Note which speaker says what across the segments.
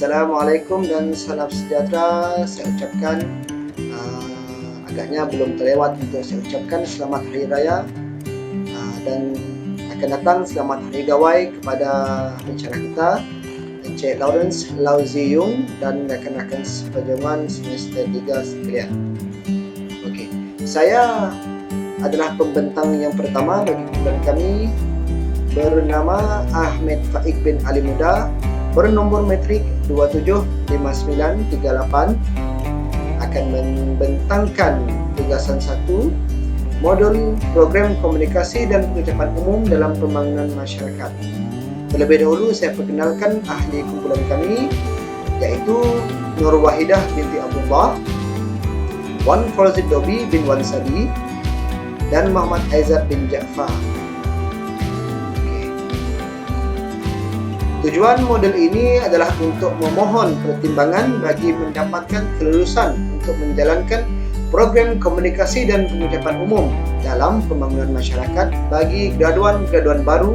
Speaker 1: Assalamualaikum dan salam sejahtera. Saya ucapkan agaknya belum terlewat untuk saya ucapkan selamat Hari Raya dan akan datang selamat Hari Gawai kepada pencerah kita Encik Lawrence Lau Ziyung dan rakan-rakan seperjuangan semester 3 sekalian. Okey, saya adalah pembentang yang pertama bagi kumpulan kami bernama Ahmed Faik bin Ali Muda, bernombor metrik 275938, akan membentangkan tugasan 1 modul program komunikasi dan pengucapan umum dalam pembangunan masyarakat. Terlebih dahulu saya perkenalkan ahli kumpulan kami, iaitu Nur Wahidah binti Abdullah, Wan Farzid Dobi bin Wan Sadi dan Muhammad Aizat bin Ja'far. Tujuan model ini adalah untuk memohon pertimbangan bagi mendapatkan kelulusan untuk menjalankan program komunikasi dan pengucapan umum dalam pembangunan masyarakat bagi graduan-graduan baru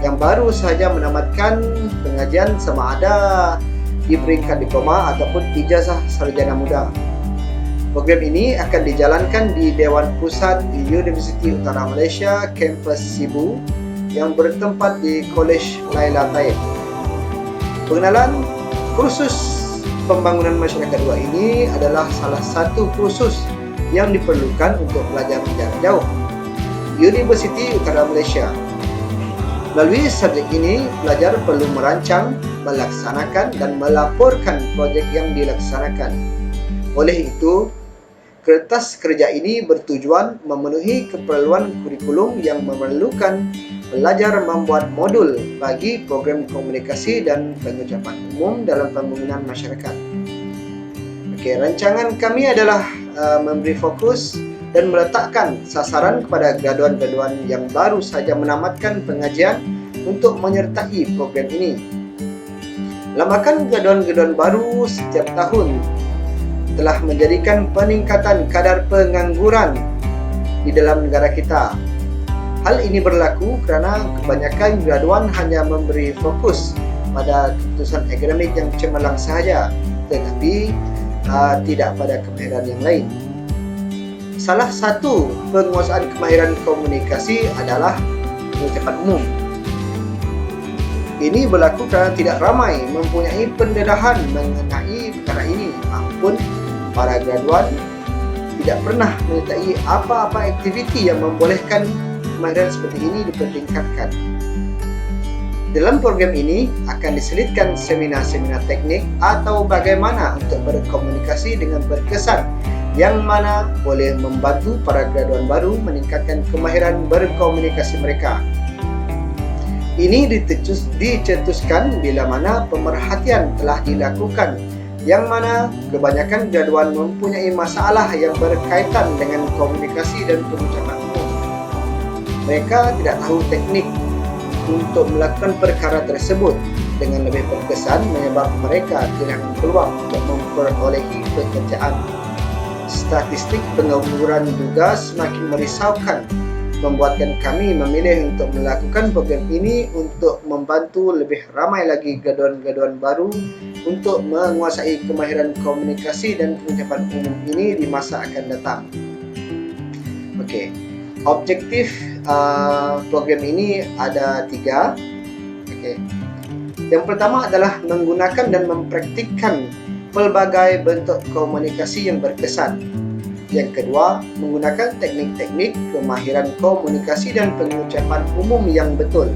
Speaker 1: yang baru sahaja menamatkan pengajian sama ada di peringkat diploma ataupun ijazah sarjana muda. Program ini akan dijalankan di Dewan Pusat Universiti Utara Malaysia, kampus Sibu yang bertempat di Kolej Laila Taib. Pengenalan kursus pembangunan masyarakat 2 ini adalah salah satu kursus yang diperlukan untuk pelajar jarak jauh Universiti Utara Malaysia. Melalui subjek ini, pelajar perlu merancang, melaksanakan dan melaporkan projek yang dilaksanakan. Oleh itu, kertas kerja ini bertujuan memenuhi keperluan kurikulum yang memerlukan pelajar membuat modul bagi program komunikasi dan pengucapan umum dalam pembangunan masyarakat. Okey, rancangan kami adalah memberi fokus dan meletakkan sasaran kepada graduan-graduan yang baru saja menamatkan pengajian untuk menyertai program ini. Lambakan graduan-graduan baru setiap tahun telah menjadikan peningkatan kadar pengangguran di dalam negara kita. Hal ini berlaku kerana kebanyakan graduan hanya memberi fokus pada keputusan akademik yang cemerlang sahaja, tetapi tidak pada kemahiran yang lain. Salah satu penguasaan kemahiran komunikasi adalah pengucapan umum. Ini berlaku kerana tidak ramai mempunyai pendedahan mengenai perkara ini, maupun para graduan tidak pernah menyertai apa-apa aktiviti yang membolehkan kemahiran seperti ini dipertingkatkan. Dalam program ini akan diselitkan seminar-seminar teknik atau bagaimana untuk berkomunikasi dengan berkesan yang mana boleh membantu para graduan baru meningkatkan kemahiran berkomunikasi mereka. Ini dicetuskan bila mana pemerhatian telah dilakukan yang mana kebanyakan graduan mempunyai masalah yang berkaitan dengan komunikasi dan pengucapan umum. Mereka tidak tahu teknik untuk melakukan perkara tersebut dengan lebih berkesan menyebab mereka kehilangan peluang untuk memperolehi pekerjaan. Statistik pengangguran juga semakin merisaukan, membuatkan kami memilih untuk melakukan program ini untuk membantu lebih ramai lagi graduan-graduan baru untuk menguasai kemahiran komunikasi dan pengucapan umum ini di masa akan datang. Okey, objektif program ini ada 3. Okey. Yang pertama adalah menggunakan dan mempraktikkan pelbagai bentuk komunikasi yang berkesan. Yang kedua, menggunakan teknik-teknik kemahiran komunikasi dan pengucapan umum yang betul.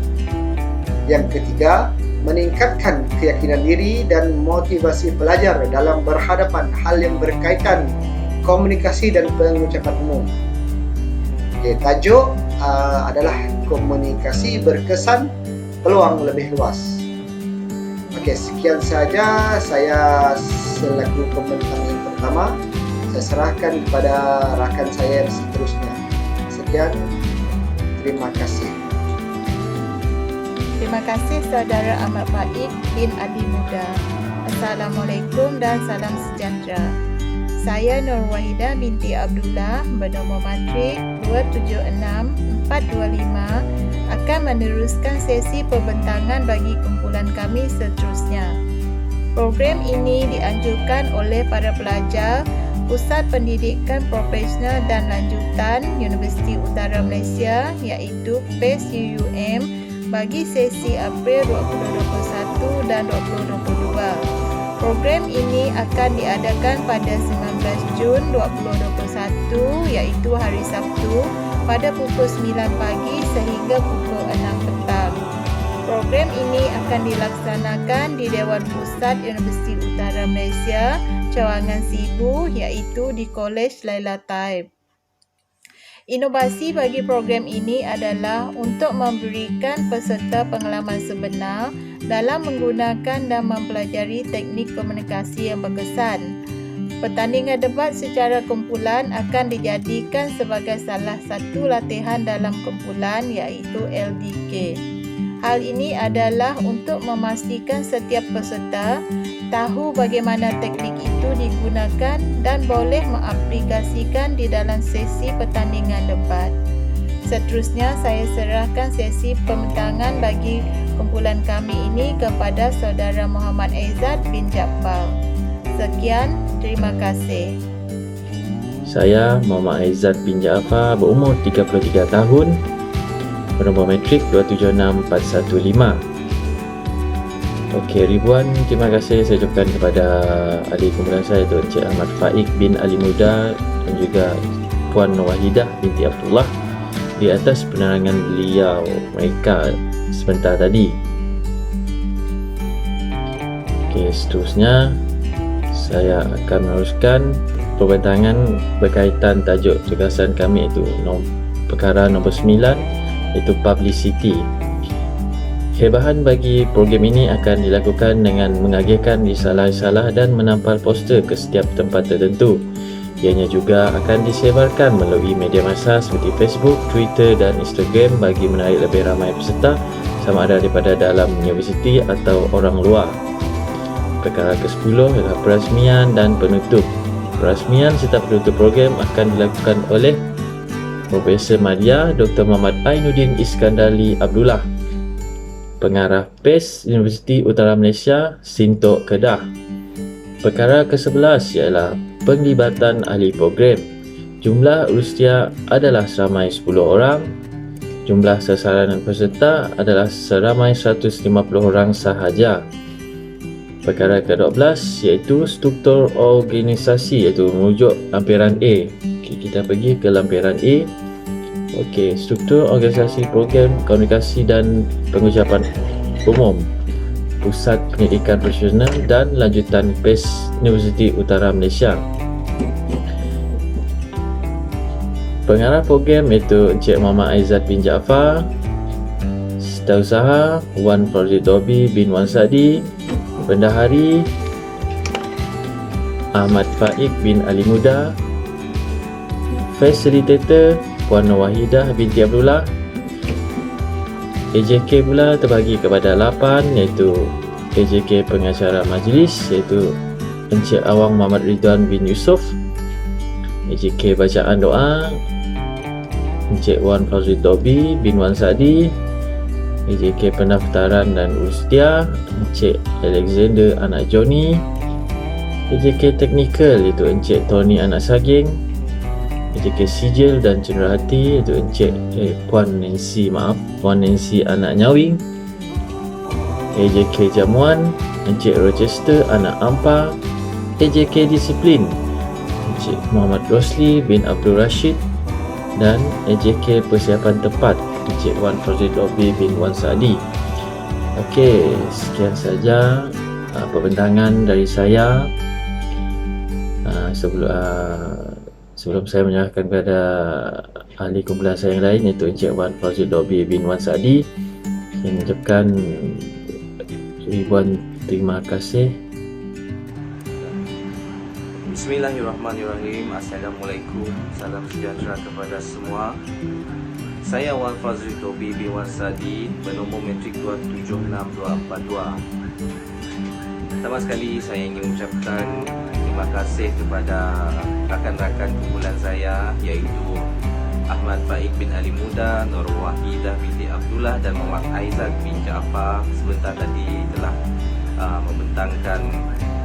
Speaker 1: Yang ketiga, meningkatkan keyakinan diri dan motivasi pelajar dalam berhadapan hal yang berkaitan komunikasi dan pengucapan umum. Okay, tajuk adalah komunikasi berkesan, peluang lebih luas. Okey, sekian saja saya selaku pembentang yang pertama. Saya serahkan kepada rakan saya yang seterusnya. Sekian, terima kasih.
Speaker 2: Terima kasih Saudara Ahmad Faik bin Ali Muda. Assalamualaikum dan salam sejahtera. Saya Nur Wahidah binti Abdullah, bernombor matrik 276425, akan meneruskan sesi pembentangan bagi kumpulan kami seterusnya. Program ini dianjurkan oleh para pelajar Pusat Pendidikan Profesional dan Lanjutan Universiti Utara Malaysia iaitu PES UUM bagi sesi April 2021 dan 2022. Program ini akan diadakan pada 19 Jun 2021 iaitu hari Sabtu pada pukul 9 pagi sehingga pukul 6 petang. Program ini akan dilaksanakan di Dewan Pusat Universiti Utara Malaysia, Cawangan Sibu iaitu di Kolej Laila Taib. Inovasi bagi program ini adalah untuk memberikan peserta pengalaman sebenar dalam menggunakan dan mempelajari teknik komunikasi yang berkesan. Pertandingan debat secara kumpulan akan dijadikan sebagai salah satu latihan dalam kumpulan iaitu LDK. Hal ini adalah untuk memastikan setiap peserta tahu bagaimana teknik itu digunakan dan boleh mengaplikasikan di dalam sesi pertandingan debat. Seterusnya, saya serahkan sesi pembentangan bagi kumpulan kami ini kepada Saudara Muhammad Aizat bin Jaafar. Sekian, terima kasih.
Speaker 3: Saya Muhammad Aizat bin Jaafar, berumur 33 tahun, bernombor matrik 276415. Okey, ribuan terima kasih saya ucapkan kepada adik kumpulan saya iaitu Encik Ahmad Faik bin Ali Muda dan juga Puan Wahidah binti Abdullah di atas penerangan beliau mereka sebentar tadi. Okey, seterusnya saya akan meneruskan pembentangan berkaitan tajuk tugasan kami iaitu perkara nombor 9 iaitu publicity. Hebahan bagi program ini akan dilakukan dengan mengagihkan risalah-risalah dan menampal poster ke setiap tempat tertentu. Ianya juga akan disebarkan melalui media massa seperti Facebook, Twitter dan Instagram bagi menarik lebih ramai peserta sama ada daripada dalam universiti atau orang luar. Perkara ke-10 ialah perasmian dan penutup. Perasmian serta penutup program akan dilakukan oleh Profesor Madya Dr. Muhammad Ainuddin Iskandari Abdullah, Pengarah PES Universiti Utara Malaysia, Sintok Kedah. Perkara ke-11 ialah penglibatan ahli program. Jumlah usia adalah seramai 10 orang. Jumlah sasaran peserta adalah seramai 150 orang sahaja. Perkara ke-12 iaitu struktur organisasi iaitu merujuk lampiran A. Kita pergi ke lampiran A. Okey, struktur organisasi program komunikasi dan pengucapan umum Pusat Pendidikan Profesional dan Lanjutan PES Universiti Utara Malaysia. Pengarah program iaitu Encik Muhammad Aizat bin Jaafar, Setiausaha Wan Fauzi Dobi bin Wan Sadi, Bendahari Ahmad Faik bin Ali Muda, Fasilitator Puan Wahidah binti Abdullah. AJK pula terbagi kepada 8 iaitu AJK Pengacara Majlis iaitu Encik Awang Muhammad Ridwan bin Yusof, AJK Bacaan Doa Encik Wan Fauzi Dobi bin Wan Sadi, AJK Pendaftaran dan Urustia Encik Alexander Anak Johnny, AJK Teknikal iaitu Encik Tony Anak Saging, AJK Sijil dan Cenderahati iaitu Encik Puan Nancy Anak Nyawing, AJK Jamuan Encik Rochester Anak Ampa, AJK Disiplin Encik Muhammad Rosli bin Abdul Rashid dan AJK Persiapan Tepat Encik Wan Fauzi Dobi bin Wan Sadi. Okey, sekian saja pembentangan dari saya. Sebelum saya menyerahkan kepada ahli kumpulan saya yang lain iaitu Encik Wan Fauzi Dobi bin Wan Sadi, saya mengucapkan ribuan terima kasih.
Speaker 4: Bismillahirrahmanirrahim. Assalamualaikum. Salam sejahtera kepada semua. Saya Wan Fauzi Dobi bin Wan Sadi, bernombor matrik 276242. Pertama sekali saya ingin mengucapkan terima kasih kepada rakan-rakan kumpulan saya iaitu Ahmad Faik bin Ali Muda, Nur Wahidah binti Abdullah dan Muhammad Aizat bin Jaafar sebentar tadi telah membentangkan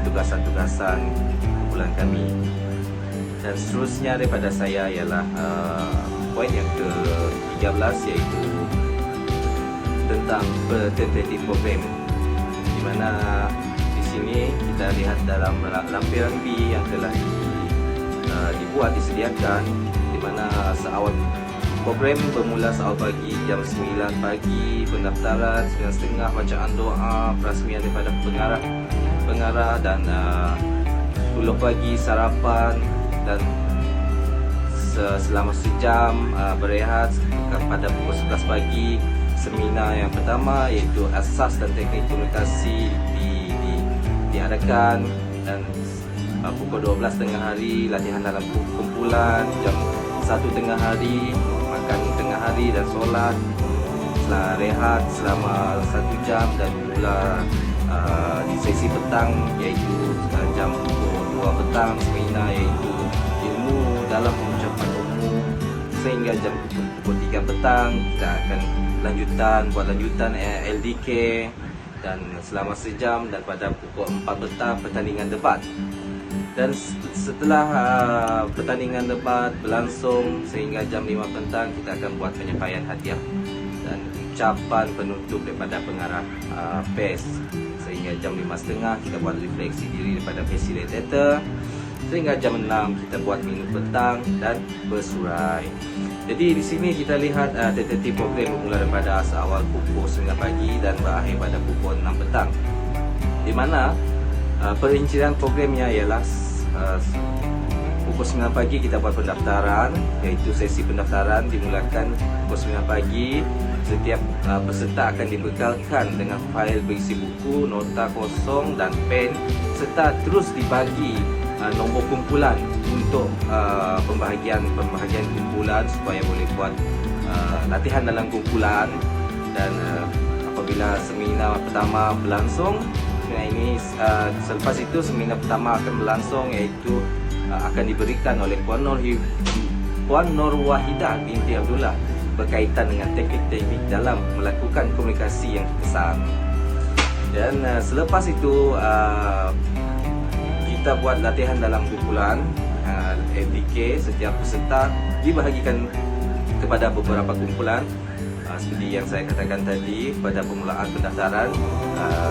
Speaker 4: tugasan-tugasan kumpulan kami. Dan seterusnya daripada saya ialah poin yang ke-13, iaitu tentang tentative program, di mana di sini kita lihat dalam lampiran B yang telah disediakan, di mana seawal program bermula seawal pagi jam 9 pagi, pendaftaran 9.30, bacaan doa, perasmian daripada pengarah dan 10 pagi sarapan, dan selama sejam berehat pada pukul 11 pagi. Seminar yang pertama iaitu asas dan teknik komunikasi diadakan, dan pukul 12 tengah hari latihan dalam kumpulan, jam 1 tengah hari makan tengah hari dan solat, setelah rehat selama 1 jam, dan pula di sesi petang iaitu jam pukul 2 petang seminar iaitu ilmu dalam pengucapan umum, sehingga jam pukul 3 petang kita akan buat lanjutan LDK, dan selama sejam, dan pada pukul 4 petang pertandingan debat. Dan setelah pertandingan debat berlangsung sehingga jam 5 petang, kita akan buat penyampaian hadiah dan ucapan penutup daripada pengarah PES, sehingga jam 5.30 kita buat refleksi diri daripada facilitator, sehingga jam 6 kita buat minum petang dan bersurai. Jadi di sini kita lihat tentative program bermula daripada seawal pukul 9 pagi dan berakhir pada pukul 6 petang. Di mana perincian programnya ialah pukul 9 pagi kita buat pendaftaran, iaitu sesi pendaftaran dimulakan pukul 9 pagi. Setiap peserta akan dibekalkan dengan fail berisi buku, nota kosong dan pen, serta terus dibagi nombor kumpulan untuk pembahagian kumpulan supaya boleh buat latihan dalam kumpulan. Dan apabila seminar pertama berlangsung, selepas itu seminar pertama akan berlangsung, iaitu akan diberikan oleh Puan Nur Wahidah binti Abdullah berkaitan dengan teknik-teknik dalam melakukan komunikasi yang kesal. Dan selepas itu kita buat latihan dalam kumpulan FDK. Setiap peserta dibahagikan kepada beberapa kumpulan. Seperti yang saya katakan tadi, pada permulaan pendaftaran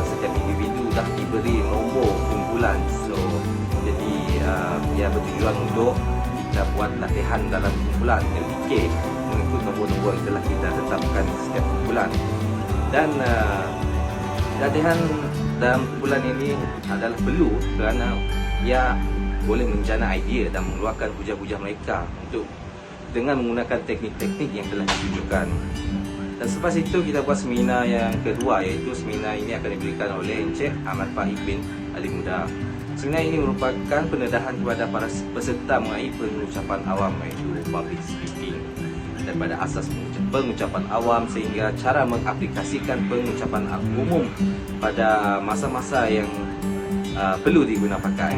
Speaker 4: setiap individu dah diberi nombor kumpulan. So jadi ia bertujuan untuk kita buat latihan dalam kumpulan FDK mengikut nombor-nombor yang telah kita tetapkan setiap kumpulan. Dan latihan dalam kumpulan ini adalah perlu kerana ia boleh menjana idea dan mengeluarkan hujah-hujah mereka dengan menggunakan teknik-teknik yang telah ditunjukkan. Dan selepas itu kita buat seminar yang kedua, iaitu seminar ini akan diberikan oleh Encik Ahmad Fahid bin Ali Muda. Seminar ini merupakan pendedahan kepada para peserta mengenai pengucapan awam, iaitu public speaking, daripada asas pengucapan awam sehingga cara mengaplikasikan pengucapan umum pada masa-masa yang perlu diguna pakai.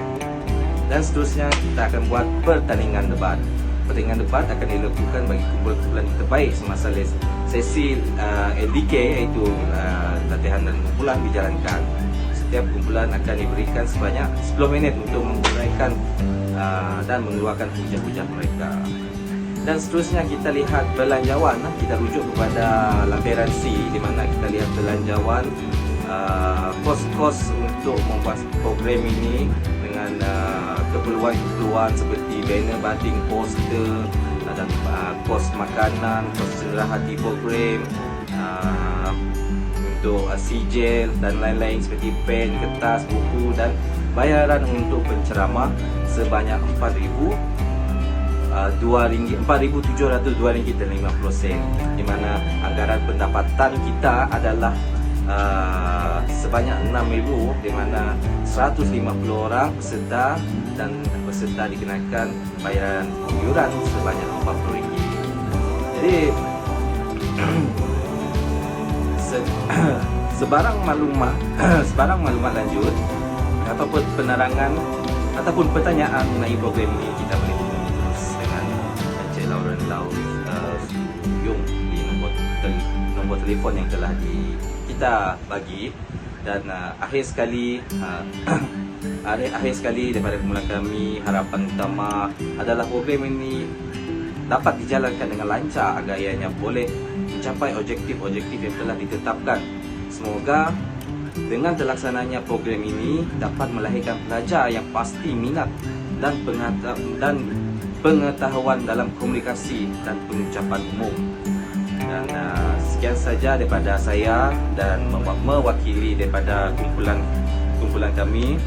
Speaker 4: Dan seterusnya kita akan buat pertandingan debat. Pertandingan debat akan dilakukan bagi kumpulan-kumpulan yang terbaik semasa sesi LDK, iaitu latihan dan kumpulan dijalankan. Setiap kumpulan akan diberikan sebanyak 10 minit untuk menguraikan dan mengeluarkan hujah-hujah mereka. Dan seterusnya kita lihat belanjawan. Kita rujuk kepada lampiran C, di mana kita lihat belanjawan kos-kos untuk membuat program ini dengan keperluan-keperluan seperti banner, banting, poster, dan kos makanan, kos cenderahati program, untuk sijil dan lain-lain seperti pen, kertas, buku, dan bayaran untuk penceramah sebanyak RM4,702.50, di mana anggaran pendapatan kita adalah sebanyak 6,000, di mana 150 orang peserta dan peserta dikenakan bayaran iuran sebanyak RM40. Jadi sebarang maklumat lanjut ataupun penerangan ataupun pertanyaan mengenai program ini, kita boleh hubungi terus dengan Encik Lauren Lau Yung di nombor telefon yang telah kita bagi. Dan akhir sekali daripada kumpulan kami, harapan utama adalah program ini dapat dijalankan dengan lancar agar ianya boleh mencapai objektif-objektif yang telah ditetapkan. Semoga dengan terlaksananya program ini dapat melahirkan pelajar yang pasti minat dan pengetahuan dalam komunikasi dan pengucapan umum. Dan sekian saja daripada saya, dan mewakili daripada kumpulan kami,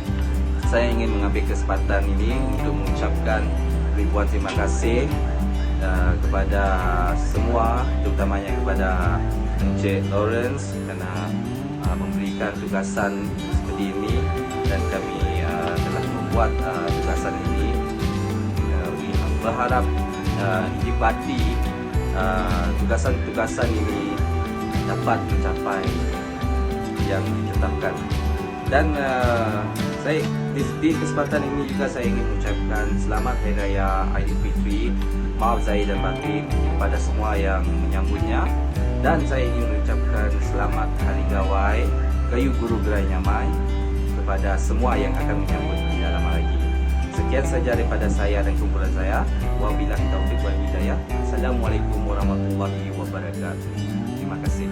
Speaker 4: saya ingin mengambil kesempatan ini untuk mengucapkan ribuan terima kasih kepada semua, terutamanya kepada Encik Lawrence kerana memberikan tugasan seperti ini, dan kami telah membuat tugasan ini. Berharap dipati tugasan-tugasan ini dapat mencapai yang ditetapkan. Dan saya di kesempatan ini juga saya ingin mengucapkan selamat Hari Raya Aidilfitri, maaf zahir dan batin kepada semua yang menyambutnya, dan saya ingin mengucapkan selamat Hari Gawai Kayu Guru Gerai Nyamai kepada semua yang akan menyambut di dalam lagi. Sekian saja daripada saya dan kumpulan saya. Wabillahi taufiq wal hidayah. Assalamualaikum warahmatullahi wabarakatuh. Terima kasih.